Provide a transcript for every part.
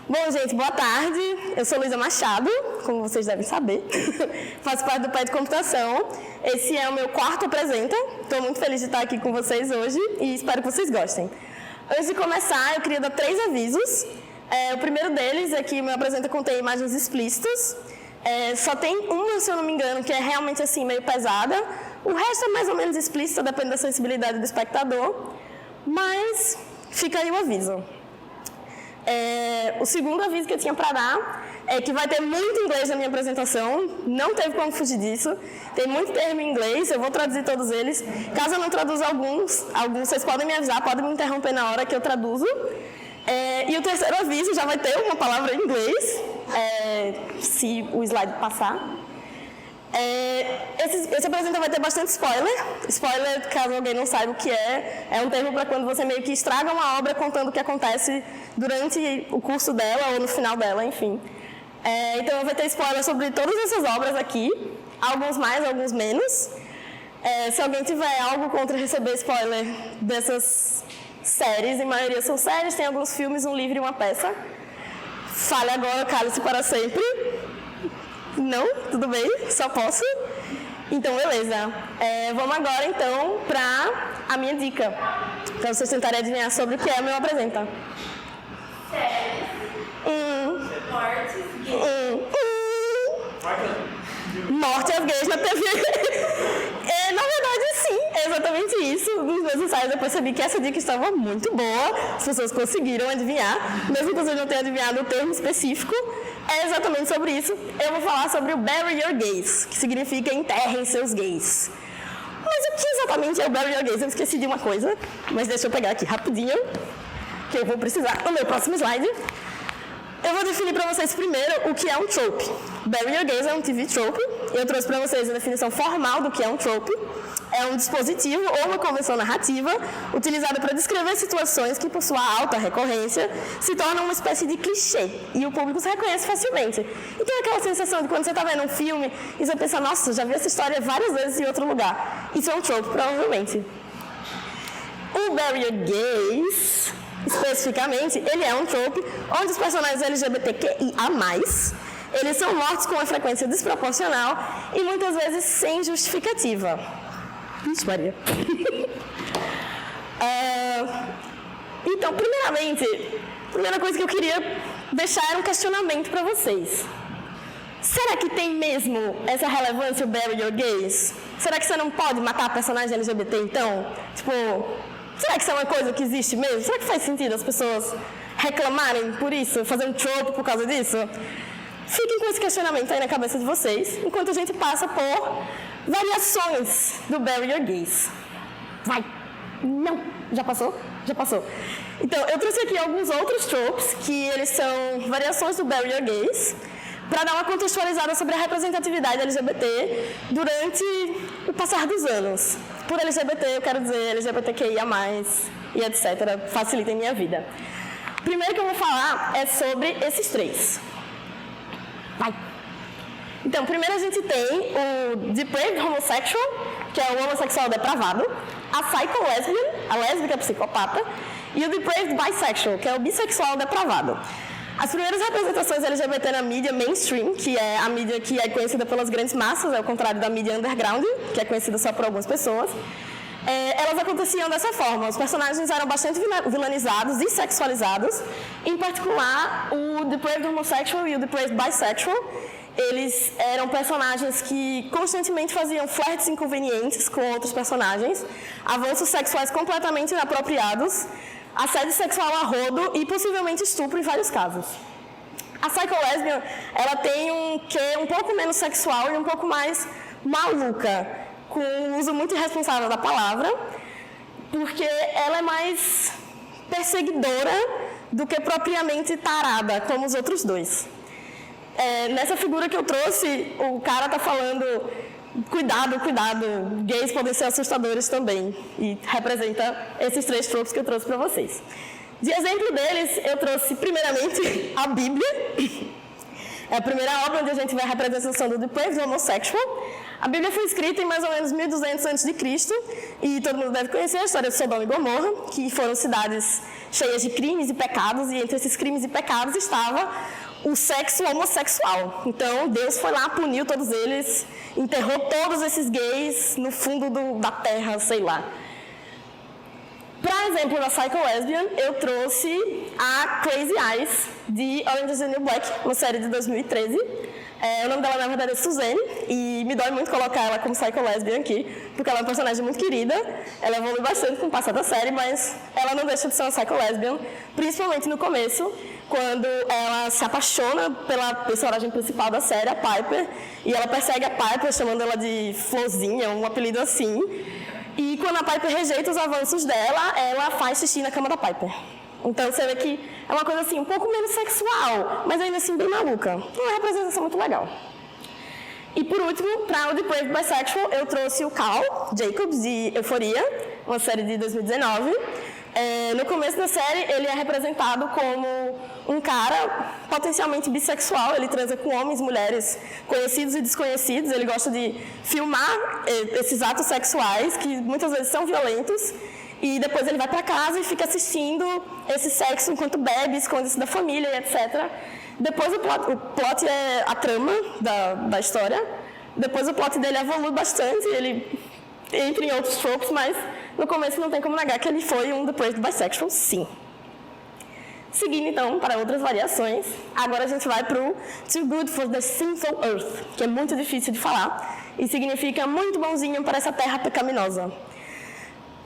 Bom, gente, boa tarde. Eu sou Luísa Machado, como vocês devem saber. Faço parte do PET de Computação. Esse é o meu quarto Apresenta. Estou muito feliz de estar aqui com vocês hoje e espero que vocês gostem. Antes de começar, eu queria dar 3 avisos. O primeiro deles é que o meu Apresenta contém imagens explícitas. Só tem uma, se eu não me engano, que é realmente assim, meio pesada. O resto é mais ou menos explícito, depende da sensibilidade do espectador. Mas fica aí o aviso. O segundo aviso que eu tinha para dar é que vai ter muito inglês na minha apresentação, não teve como fugir disso, tem muito termo em inglês, eu vou traduzir todos eles. Caso eu não traduza alguns vocês podem me avisar, podem me interromper na hora que eu traduzo. E o terceiro aviso já vai ter uma palavra em inglês, se o slide passar. Esse apresenta vai ter bastante spoiler. Spoiler, caso alguém não saiba o que é um termo para quando você meio que estraga uma obra contando o que acontece durante o curso dela ou no final dela, enfim. Então vai ter spoiler sobre todas essas obras aqui, alguns mais, alguns menos. Se alguém tiver algo contra receber spoiler dessas séries, em maioria são séries, tem alguns filmes, um livro e uma peça. Fale agora, cale-se para sempre. Não? Tudo bem? Só posso? Então, beleza. Vamos agora, então, para a minha dica. Para vocês tentarem adivinhar sobre o que é o meu Apresenta. Séries. Mortes gays. Morte aos gays na TV. Na verdade, sim, é exatamente isso. Nos meus ensaios eu percebi que essa dica estava muito boa. As pessoas conseguiram adivinhar, mesmo que vocês não tenham adivinhado o termo específico. É exatamente sobre isso. Eu vou falar sobre o Bury Your Gays, que significa enterrem seus gays. Mas o que exatamente é o Bury Your Gays? Eu esqueci de uma coisa, mas deixa eu pegar aqui rapidinho, que eu vou precisar no meu próximo slide. Eu vou definir para vocês primeiro o que é um trope. Bury Your Gays é um TV trope. Eu trouxe para vocês a definição formal do que é um trope. É um dispositivo ou uma convenção narrativa utilizada para descrever situações que, por sua alta recorrência, se tornam uma espécie de clichê e o público se reconhece facilmente. Então, aquela sensação de quando você está vendo um filme e você pensa, nossa, já vi essa história várias vezes em outro lugar. Isso é um trope, provavelmente. O Bury Your Gays, especificamente, ele é um trope onde os personagens LGBTQIA+, eles são mortos com uma frequência desproporcional e muitas vezes sem justificativa. Vixe, Maria. Então, primeiramente, a primeira coisa que eu queria deixar era um questionamento para vocês. Será que tem mesmo essa relevância o Bury Your Gays? Será que você não pode matar personagem LGBT, então? Tipo, será que isso é uma coisa que existe mesmo? Será que faz sentido as pessoas reclamarem por isso, fazer um trope por causa disso? Fiquem com esse questionamento aí na cabeça de vocês, enquanto a gente passa por variações do Bury Your Gays. Vai! Não! Já passou? Já passou. Então, eu trouxe aqui alguns outros tropes, que eles são variações do Bury Your Gays, para dar uma contextualizada sobre a representatividade LGBT durante o passar dos anos. Por LGBT, eu quero dizer LGBTQIA+, e etc. Facilitem minha vida. O primeiro que eu vou falar é sobre esses 3. Vai! Então, primeiro a gente tem o Depraved Homosexual, que é o homossexual depravado, a Psycho Lesbian, a lésbica psicopata, e o Depraved Bisexual, que é o bissexual depravado. As primeiras representações LGBT na mídia mainstream, que é a mídia que é conhecida pelas grandes massas, ao contrário da mídia underground, que é conhecida só por algumas pessoas, elas aconteciam dessa forma. Os personagens eram bastante vilanizados e sexualizados, em particular o Depraved Homosexual e o Depraved Bisexual. Eles eram personagens que constantemente faziam flertes inconvenientes com outros personagens, avanços sexuais completamente inapropriados, assédio sexual a rodo e possivelmente estupro em vários casos. A Psycho Lesbian, ela tem um quê um pouco menos sexual e um pouco mais maluca, com o uso muito irresponsável da palavra, porque ela é mais perseguidora do que propriamente tarada, como os outros dois. Nessa figura que eu trouxe, o cara tá falando, cuidado, cuidado, gays podem ser assustadores também, e representa esses 3 tropes que eu trouxe para vocês. De exemplo deles, eu trouxe primeiramente a Bíblia. É a primeira obra onde a gente vê a representação do depraved homosexual. A Bíblia foi escrita em mais ou menos 1200 a.C. e todo mundo deve conhecer a história de Sodoma e Gomorra, que foram cidades cheias de crimes e pecados, e entre esses crimes e pecados estava o sexo homossexual. Então, Deus foi lá, puniu todos eles, enterrou todos esses gays no fundo da terra, sei lá. Para exemplo da Psycho Lesbian, eu trouxe a Crazy Eyes, de Orange is the New Black, uma série de 2013. O nome dela, na verdade, é Suzanne, e me dói muito colocar ela como Psycho Lesbian aqui, porque ela é uma personagem muito querida, ela evolui bastante com o passar da série, mas ela não deixa de ser uma Psycho Lesbian, principalmente no começo, quando ela se apaixona pela personagem principal da série, a Piper, e ela persegue a Piper, chamando ela de Florzinha, um apelido assim, e quando a Piper rejeita os avanços dela, ela faz xixi na cama da Piper. Então você vê que é uma coisa assim, um pouco menos sexual, mas ainda assim bem maluca. Uma representação muito legal. E por último, para o Depraved Bisexual, eu trouxe o Cal Jacobs, de Euphoria, uma série de 2019. No começo da série, ele é representado como um cara potencialmente bissexual. Ele transa com homens, mulheres, conhecidos e desconhecidos. Ele gosta de filmar esses atos sexuais, que muitas vezes são violentos. E depois ele vai para casa e fica assistindo esse sexo enquanto bebe, esconde-se da família, etc. Depois o plot é a trama da história. Depois o plot dele evolui bastante, ele entra em outros tropes, mas no começo não tem como negar que ele foi um depraved bisexual, sim. Seguindo então para outras variações, agora a gente vai para o Too Good for the Sinful Earth, que é muito difícil de falar e significa muito bonzinho para essa terra pecaminosa.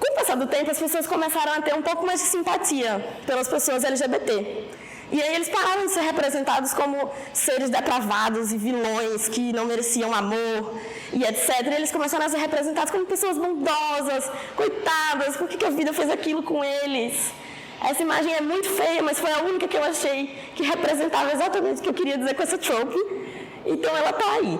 Com o passar do tempo, as pessoas começaram a ter um pouco mais de simpatia pelas pessoas LGBT. E aí eles pararam de ser representados como seres depravados e vilões que não mereciam amor e etc. E eles começaram a ser representados como pessoas bondosas, coitadas, por que a vida fez aquilo com eles? Essa imagem é muito feia, mas foi a única que eu achei que representava exatamente o que eu queria dizer com essa trope. Então ela está aí.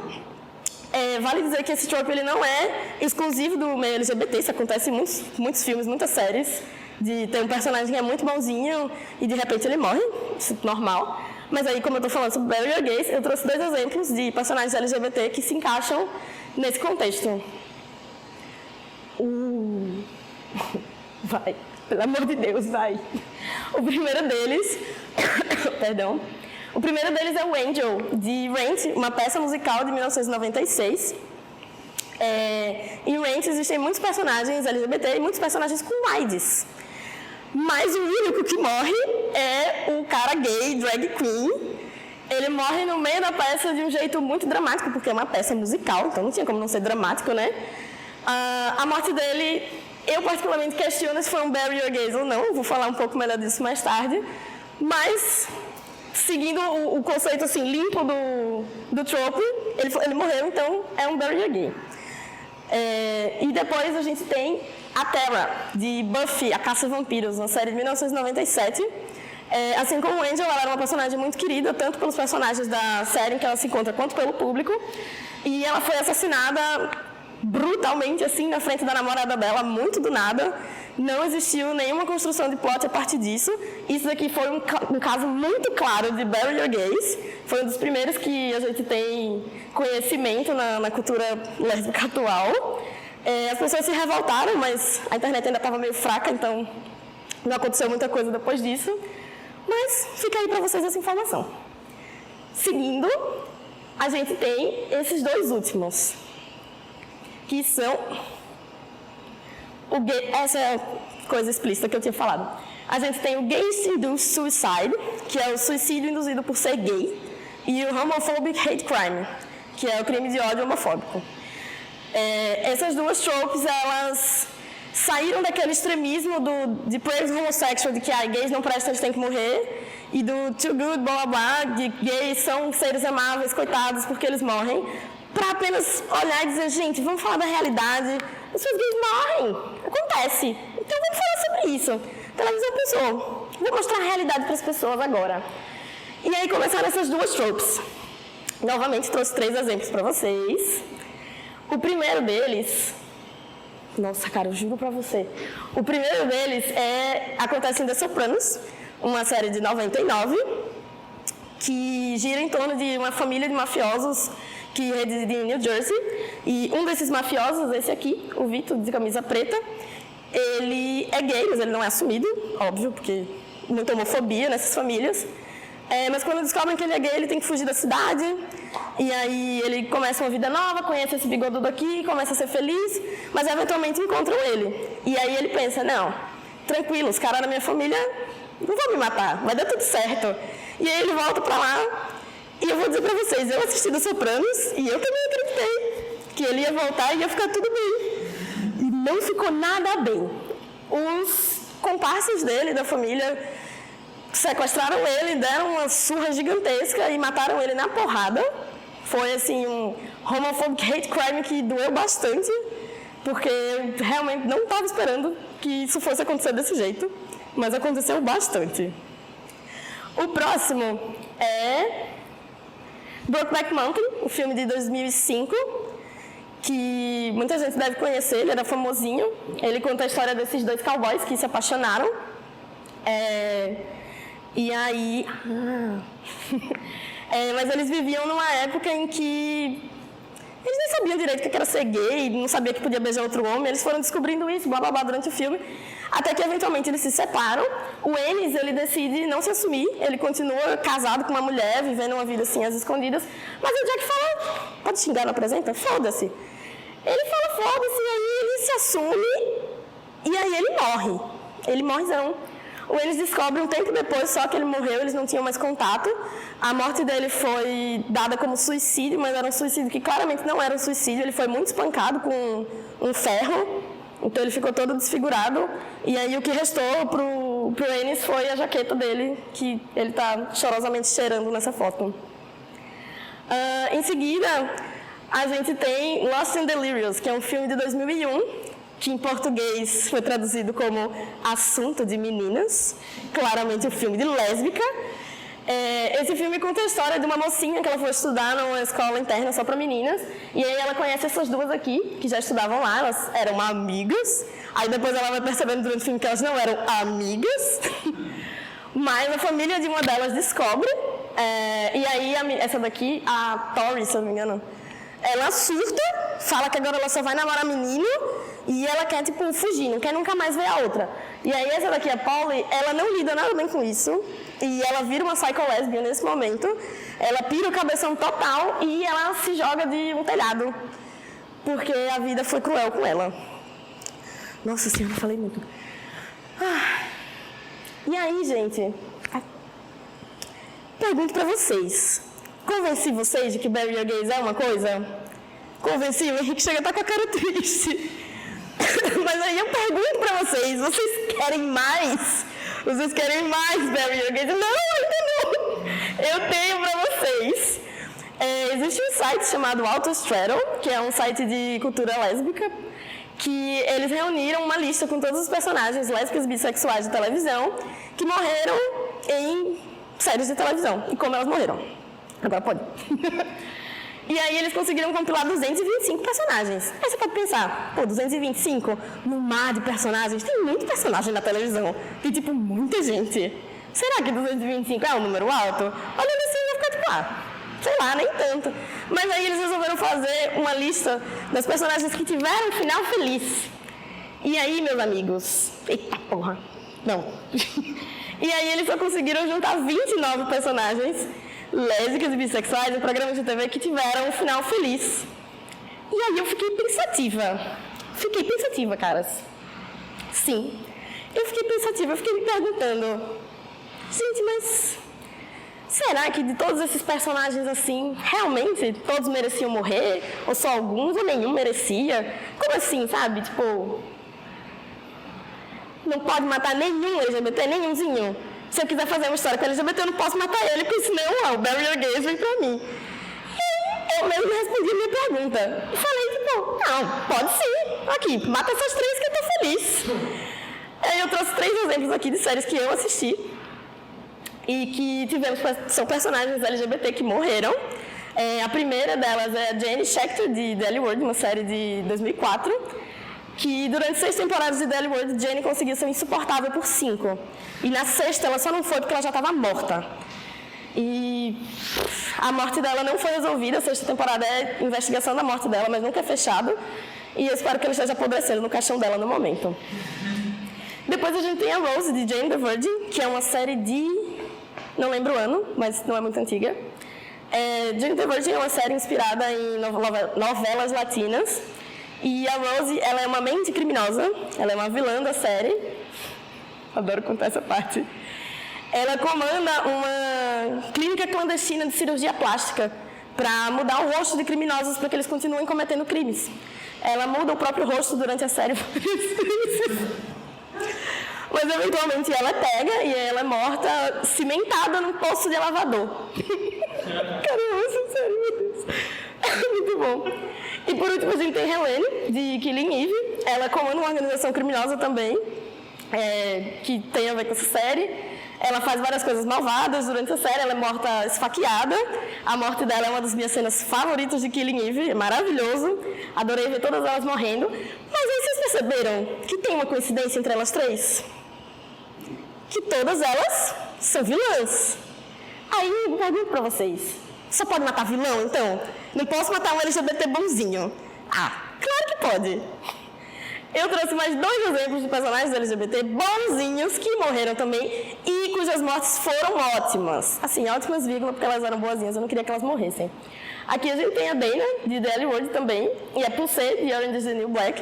Vale dizer que esse trope ele não é exclusivo do meio LGBT, isso acontece em muitos filmes, muitas séries, de ter um personagem que é muito bonzinho e de repente ele morre, isso é normal. Mas aí, como eu estou falando sobre Bury Your Gays, eu trouxe 2 exemplos de personagens LGBT que se encaixam nesse contexto. Vai, pelo amor de Deus, vai. O primeiro deles, perdão. O primeiro deles é o Angel, de Rent, uma peça musical de 1996. Em Rent existem muitos personagens LGBT e muitos personagens com AIDS. Mas o único que morre é o cara gay, drag queen. Ele morre no meio da peça de um jeito muito dramático, porque é uma peça musical, então não tinha como não ser dramático, né? A morte dele, eu particularmente questiono se foi um Bury Your Gays ou não, vou falar um pouco melhor disso mais tarde. Mas, seguindo o conceito assim, limpo do trope, ele morreu, então é um Bury Your Gay. E depois a gente tem a Terra, de Buffy, a Caça a Vampiros, uma série de 1997. Assim como o Angel, ela era uma personagem muito querida, tanto pelos personagens da série em que ela se encontra, quanto pelo público. E ela foi assassinada brutalmente, assim, na frente da namorada dela, muito do nada. Não existiu nenhuma construção de plot a partir disso. Isso daqui foi um caso muito claro de Bury Your Gays. Foi um dos primeiros que a gente tem conhecimento na cultura lésbica atual. As pessoas se revoltaram, mas a internet ainda estava meio fraca, então não aconteceu muita coisa depois disso. Mas fica aí para vocês essa informação. Seguindo, a gente tem esses 2 últimos, que são essa é a coisa explícita que eu tinha falado. A gente tem o Gays-Induced Suicide, que é o suicídio induzido por ser gay, e o Homophobic Hate Crime, que é o crime de ódio homofóbico. Essas 2 tropes, elas saíram daquele extremismo do depraved homosexual, de que gays não prestam, eles têm que morrer, e do too good, blá blá blá, de gays são seres amáveis, coitados, porque eles morrem, para apenas olhar e dizer, gente, vamos falar da realidade, os seus gays morrem, acontece, então vamos falar sobre isso. A televisão pensou, vou mostrar a realidade para as pessoas agora. E aí começaram essas 2 tropes. Novamente trouxe 3 exemplos para vocês. O primeiro deles, nossa, cara, eu juro pra você. O primeiro deles acontece em The Sopranos, uma série de 99, que gira em torno de uma família de mafiosos que reside em New Jersey. E um desses mafiosos, esse aqui, o Vito, de camisa preta, ele é gay, mas ele não é assumido, óbvio, porque muita homofobia nessas famílias. Mas quando descobrem que ele é gay, ele tem que fugir da cidade. E aí ele começa uma vida nova, conhece esse bigodudo aqui, começa a ser feliz, mas eventualmente encontram ele. E aí ele pensa, não, tranquilo, os caras da minha família não vão me matar, vai dar tudo certo. E aí ele volta pra lá, e eu vou dizer pra vocês, eu assisti Dos Sopranos, e eu também acreditei que ele ia voltar e ia ficar tudo bem. E não ficou nada bem. Os comparsas dele, da família, sequestraram ele, deram uma surra gigantesca e mataram ele na porrada. Foi, assim, um homophobic hate crime que doeu bastante, porque eu realmente não estava esperando que isso fosse acontecer desse jeito, mas aconteceu bastante. O próximo é Brokeback Mountain, um filme de 2005, que muita gente deve conhecer, ele era famosinho. Ele conta a história desses dois cowboys que se apaixonaram. E aí... mas eles viviam numa época em que eles nem sabiam direito o que era ser gay, não sabiam que podia beijar outro homem. Eles foram descobrindo isso, blá blá blá, durante o filme, até que eventualmente eles se separam. O Ennis, ele decide não se assumir, ele continua casado com uma mulher, vivendo uma vida assim às escondidas, mas o Jack fala, pode xingar, não apresenta? Foda-se. Ele fala foda-se, aí ele se assume e aí ele morre. Ele morrezão. O Ennis descobre um tempo depois só que ele morreu, eles não tinham mais contato. A morte dele foi dada como suicídio, mas era um suicídio que claramente não era um suicídio. Ele foi muito espancado com um ferro, então ele ficou todo desfigurado. E aí o que restou pro Ennis foi a jaqueta dele, que ele está chorosamente cheirando nessa foto. Em seguida, a gente tem Lost and Delirious, que é um filme de 2001, que em português foi traduzido como Assunto de Meninas, claramente um filme de lésbica. Esse filme conta a história de uma mocinha que ela foi estudar numa escola interna só para meninas, e aí ela conhece essas duas aqui, que já estudavam lá, elas eram amigas, aí depois ela vai percebendo durante o filme que elas não eram amigas, mas a família de uma delas descobre, e aí essa daqui, a Tori, se eu não me engano, ela surta, fala que agora ela só vai namorar menino, e ela quer, tipo, fugir, não quer nunca mais ver a outra. E aí essa daqui, a Polly, ela não lida nada bem com isso, e ela vira uma psycho-lésbica nesse momento, ela pira o cabeção total e ela se joga de um telhado, porque a vida foi cruel com ela. Nossa senhora, eu falei muito. E aí, gente, pergunto pra vocês, convenci vocês de que Bury Your Gays é uma coisa? Convenci? O Henrique chega a estar com a cara triste. Mas aí eu pergunto pra vocês, vocês querem mais? Vocês querem mais Bury Your Gays? Não, ainda não. Eu tenho pra vocês. Existe um site chamado Autostraddle, que é um site de cultura lésbica, que eles reuniram uma lista com todos os personagens lésbicas e bissexuais de televisão que morreram em séries de televisão. E como elas morreram. Agora pode. E aí eles conseguiram compilar 225 personagens. Aí você pode pensar, 225? No mar de personagens, tem muito personagem na televisão. Tem, tipo, muita gente. Será que 225 é um número alto? Olhando assim, vai ficar tipo, sei lá, nem tanto. Mas aí eles resolveram fazer uma lista das personagens que tiveram um final feliz. E aí, meus amigos... Eita porra! Não. E aí eles só conseguiram juntar 29 personagens lésbicas e bissexuais em programas de TV que tiveram um final feliz. E aí eu fiquei pensativa. Fiquei pensativa, caras. Sim. Eu fiquei pensativa, eu fiquei me perguntando, gente, mas será que de todos esses personagens assim, realmente todos mereciam morrer? Ou só alguns, ou nenhum merecia? Como assim, sabe? Tipo, não pode matar nenhum LGBT, nenhumzinho. Se eu quiser fazer uma história com LGBT, eu não posso matar ele, porque senão, o Bury Your Gays vem pra mim. E eu mesmo respondi a minha pergunta. E falei, tipo, não, pode sim. Aqui, mata essas três que eu tô feliz. Aí eu trouxe 3 exemplos aqui de séries que eu assisti e que são personagens LGBT que morreram. A primeira delas é a Jane Schechter, de Dellywood, uma série de 2004, que durante 6 temporadas de Dellywood, Jane conseguiu ser insuportável por 5. E na 6ª ela só não foi porque ela já estava morta. E a morte dela não foi resolvida, a 6ª temporada é investigação da morte dela, mas nunca é fechado. E eu espero que ele esteja apodrecendo no caixão dela no momento. Depois a gente tem a Rose, de Jane the Virgin, que é uma série de... não lembro o ano, mas não é muito antiga. Jane the Virgin é uma série inspirada em novelas latinas. E a Rose, ela é uma mente criminosa, ela é uma vilã da série. Adoro contar essa parte. Ela comanda uma clínica clandestina de cirurgia plástica para mudar o rosto de criminosos para que eles continuem cometendo crimes. Ela muda o próprio rosto durante a série. Mas eventualmente ela pega e ela é morta cimentada num poço de lavador. Caramba, sério, meu Deus. Muito bom. E por último a gente tem Helene, de Killing Eve. Ela comanda uma organização criminosa também, que tem a ver com essa série. Ela faz várias coisas malvadas durante a série, ela é morta esfaqueada. A morte dela é uma das minhas cenas favoritas de Killing Eve, é maravilhoso. Adorei ver todas elas morrendo. Mas aí vocês perceberam que tem uma coincidência entre elas três? Que todas elas são vilãs. Aí eu pergunto pra vocês, só pode matar vilão, então? Não posso matar um LGBT bonzinho? Ah, claro que pode. Eu trouxe mais 2 exemplos de personagens LGBT bonzinhos que morreram também e cujas mortes foram ótimas. Assim, ótimas, vírgula, porque elas eram boazinhas, eu não queria que elas morressem. Aqui a gente tem a Dana, de The L Word também, e a Pulse, de Orange is the New Black.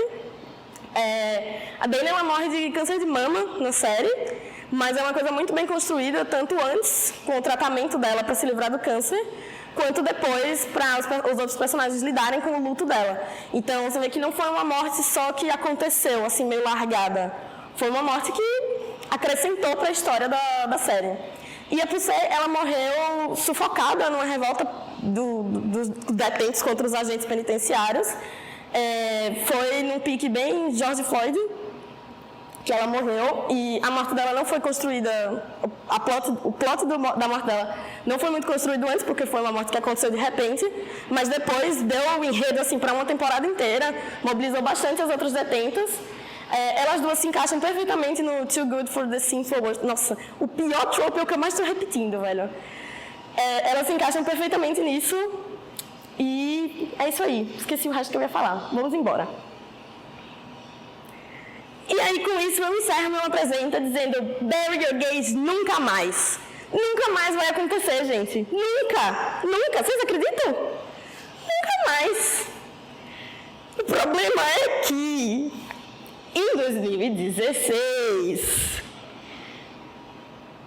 A Dana, ela morre de câncer de mama na série, mas é uma coisa muito bem construída, tanto antes, com o tratamento dela para se livrar do câncer, quanto depois para os outros personagens lidarem com o luto dela. Então, você vê que não foi uma morte só que aconteceu, assim, meio largada. Foi uma morte que acrescentou para a história da série. E a Pulse, ela morreu sufocada numa revolta dos detentos contra os agentes penitenciários. Foi num pique bem George Floyd, que ela morreu, e a morte dela não foi construída, o plot da morte dela não foi muito construído antes, porque foi uma morte que aconteceu de repente, mas depois deu um enredo assim, para uma temporada inteira, mobilizou bastante as outras detentas. Elas duas se encaixam perfeitamente no Too Good for the Sinful World. Nossa, o pior trope é o que eu mais estou repetindo, velho. Elas se encaixam perfeitamente nisso, e é isso aí, esqueci o resto que eu ia falar, vamos embora. E aí, com isso, eu encerro meu apresenta dizendo: bury your gays nunca mais. Nunca mais vai acontecer, gente. Nunca. Nunca. Vocês acreditam? Nunca mais. O problema é que, em 2016,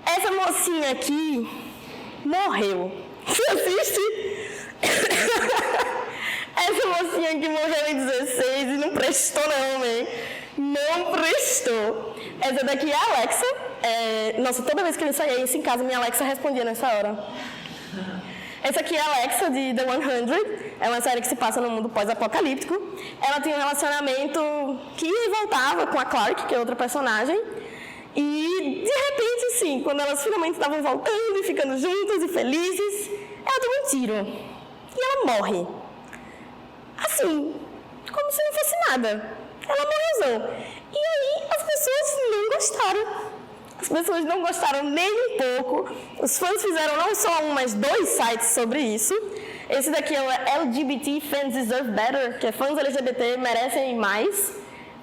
essa mocinha aqui morreu. Você assiste? Essa mocinha aqui morreu em 16 e não prestou não, man. Não prestou. Essa daqui é a Alexa. Nossa, toda vez que eu saía isso em casa, minha Alexa respondia nessa hora. Essa aqui é a Alexa, de The 100. É uma série que se passa no mundo pós-apocalíptico. Ela tem um relacionamento que voltava com a Clark, que é outra personagem. E, de repente, assim, quando elas finalmente estavam voltando e ficando juntas e felizes, ela toma um tiro. E ela morre. Assim, como se não fosse nada. Ela morreu. E aí as pessoas não gostaram. As pessoas não gostaram nem um pouco. Os fãs fizeram não só um, mas 2 sites sobre isso. Esse daqui é o LGBT Fans Deserve Better, que é fãs LGBT merecem mais.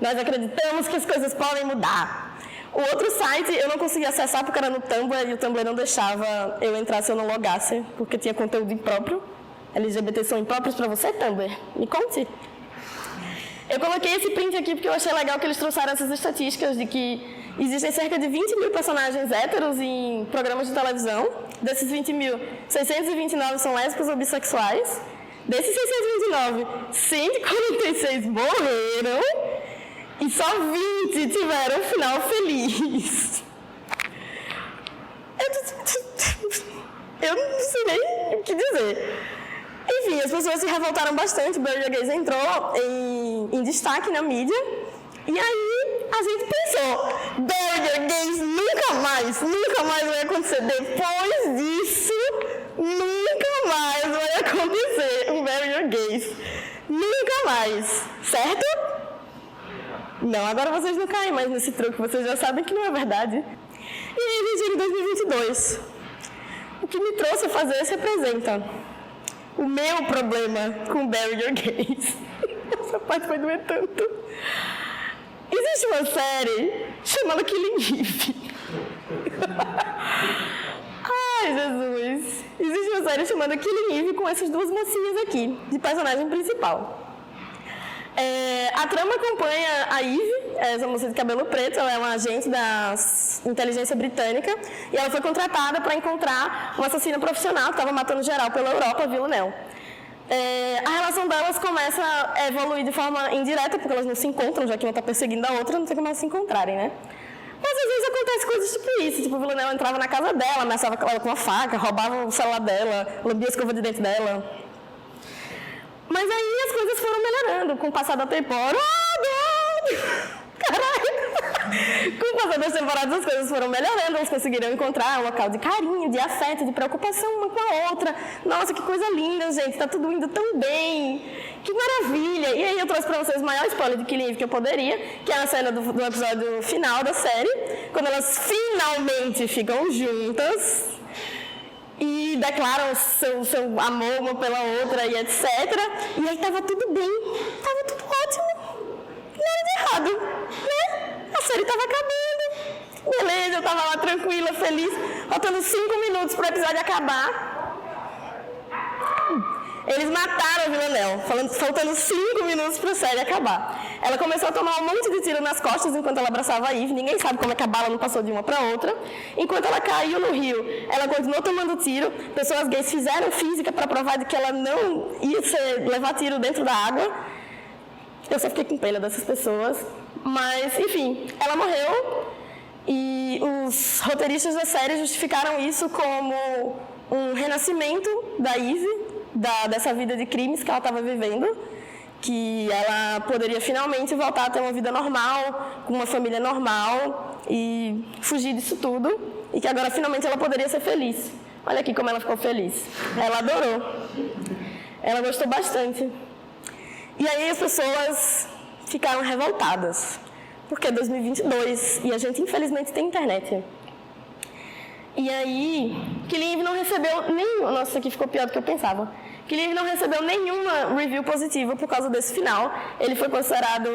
Nós acreditamos que as coisas podem mudar. O outro site eu não consegui acessar porque era no Tumblr e o Tumblr não deixava eu entrar se eu não logasse, porque tinha conteúdo impróprio. LGBT são impróprios para você, Tumblr? Me conte. Eu coloquei esse print aqui porque eu achei legal que eles trouxeram essas estatísticas de que existem cerca de 20 mil personagens héteros em programas de televisão. Desses 20 mil, 629 são lésbicas ou bissexuais. Desses 629, 146 morreram e só 20 tiveram um final feliz. Eu não sei nem o que dizer. Enfim, as pessoas se revoltaram bastante, Bury Your Gays entrou em destaque na mídia, e aí a gente pensou: Bury Your Gays nunca mais vai acontecer. Depois disso, nunca mais vai acontecer o Bury Your Gays. Nunca mais, certo? Não, agora vocês não caem mais nesse truque, vocês já sabem que não é verdade. E aí a gente chega em 2022. O que me trouxe a fazer esse representa o meu problema com Bury Your Gays. Essa parte vai doer tanto. Existe uma série chamada Killing Eve. Ai, Jesus. Existe uma série chamada Killing Eve com essas duas mocinhas aqui, de personagem principal. A trama acompanha a Eve, essa moça de cabelo preto, ela é uma agente da inteligência britânica, e ela foi contratada para encontrar uma assassina profissional que estava matando geral pela Europa, Villanelle. A relação delas começa a evoluir de forma indireta, porque elas não se encontram, já que uma está perseguindo a outra, não tem como elas se encontrarem, né? Mas às vezes acontece coisas tipo isso, tipo, a Villanelle entrava na casa dela, ameaçava ela com uma faca, roubava o celular dela, lambia a escova de dente dela. Mas aí as coisas foram melhorando com o passar da temporada. Caralho! Com o passar das temporadas as coisas foram melhorando, elas conseguiram encontrar um local de carinho, de afeto, de preocupação uma com a outra. Nossa, que coisa linda, gente, tá tudo indo tão bem. Que maravilha! E aí eu trouxe pra vocês o maior spoiler de Killing Eve que eu poderia, que é a cena do episódio final da série, quando elas finalmente ficam juntas e declaram seu amor uma pela outra e etc. E aí tava tudo bem, tava tudo ótimo, nada de errado, né? A série tava acabando, beleza, eu tava lá tranquila, feliz, faltando 5 minutos pro episódio acabar. Eles mataram a Villanelle, faltando 5 minutos para a série acabar. Ela começou a tomar um monte de tiro nas costas enquanto ela abraçava a Eve. Ninguém sabe como é que a bala não passou de uma para outra. Enquanto ela caiu no rio, ela continuou tomando tiro. Pessoas gays fizeram física para provar de que ela não ia levar tiro dentro da água. Eu só fiquei com pena dessas pessoas. Mas, enfim, ela morreu. E os roteiristas da série justificaram isso como um renascimento da Eve, dessa vida de crimes que ela estava vivendo, que ela poderia finalmente voltar a ter uma vida normal, com uma família normal e fugir disso tudo, e que agora finalmente ela poderia ser feliz. Olha aqui como ela ficou feliz. Ela adorou. Ela gostou bastante. E aí as pessoas ficaram revoltadas, porque é 2022 e a gente infelizmente tem internet. E aí, Killing Eve não recebeu nenhum... Nossa, isso aqui ficou pior do que eu pensava. Killing Eve não recebeu nenhuma review positiva por causa desse final. Ele foi considerado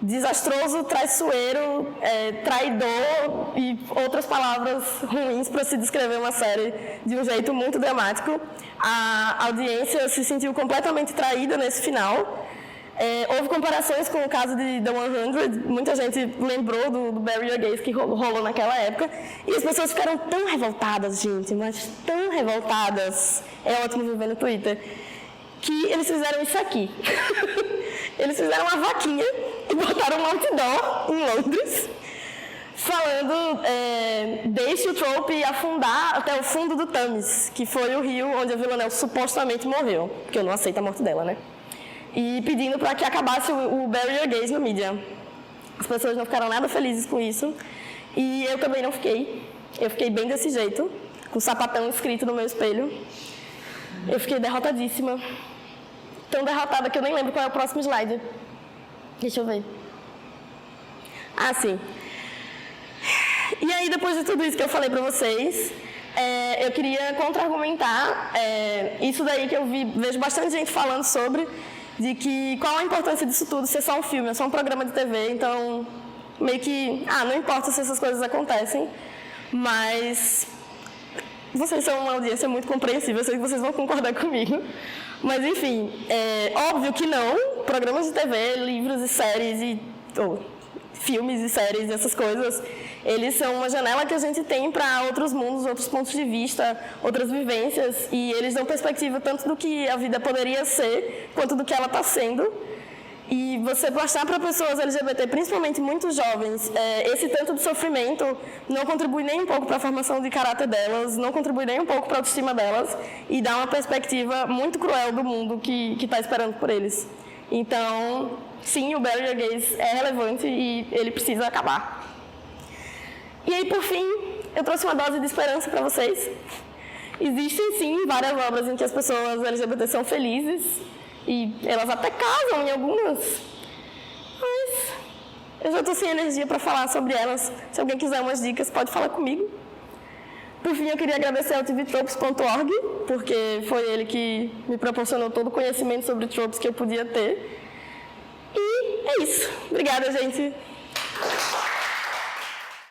desastroso, traiçoeiro, traidor e outras palavras ruins para se descrever uma série de um jeito muito dramático. A audiência se sentiu completamente traída nesse final. Houve comparações com o caso de The 100, muita gente lembrou do Bury Your Gays que rolou naquela época, e as pessoas ficaram tão revoltadas, gente, mas tão revoltadas, é ótimo viver no Twitter, que eles fizeram isso aqui. Eles fizeram uma vaquinha e botaram um outdoor em Londres, falando, deixe o Trope afundar até o fundo do Thames, que foi o rio onde a Villanelle supostamente morreu, porque eu não aceito a morte dela, né? E pedindo para que acabasse o Bury Your Gays no mídia. As pessoas não ficaram nada felizes com isso. E eu também não fiquei. Eu fiquei bem desse jeito, com sapatão escrito no meu espelho. Eu fiquei derrotadíssima. Tão derrotada que eu nem lembro qual é o próximo slide. Deixa eu ver. Ah, sim. E aí, depois de tudo isso que eu falei para vocês, eu queria contra-argumentar isso daí que eu vejo bastante gente falando sobre, de que qual a importância disso tudo ser só um filme, é só um programa de TV, então meio que, não importa se essas coisas acontecem, mas vocês são uma audiência muito compreensível, eu sei que vocês vão concordar comigo, mas enfim, óbvio que não, programas de TV, livros e séries, filmes e séries, essas coisas, eles são uma janela que a gente tem para outros mundos, outros pontos de vista, outras vivências, e eles dão perspectiva tanto do que a vida poderia ser, quanto do que ela está sendo. E você mostrar para pessoas LGBT, principalmente muito jovens, esse tanto de sofrimento não contribui nem um pouco para a formação de caráter delas, não contribui nem um pouco para a autoestima delas, e dá uma perspectiva muito cruel do mundo que está esperando por eles. Então, sim, o Bury Your Gays é relevante e ele precisa acabar. E aí, por fim, eu trouxe uma dose de esperança para vocês. Existem, sim, várias obras em que as pessoas LGBT são felizes e elas até casam em algumas. Mas eu já estou sem energia para falar sobre elas. Se alguém quiser umas dicas, pode falar comigo. Por fim, eu queria agradecer ao tvtropes.org, porque foi ele que me proporcionou todo o conhecimento sobre tropes que eu podia ter. E é isso. Obrigada, gente.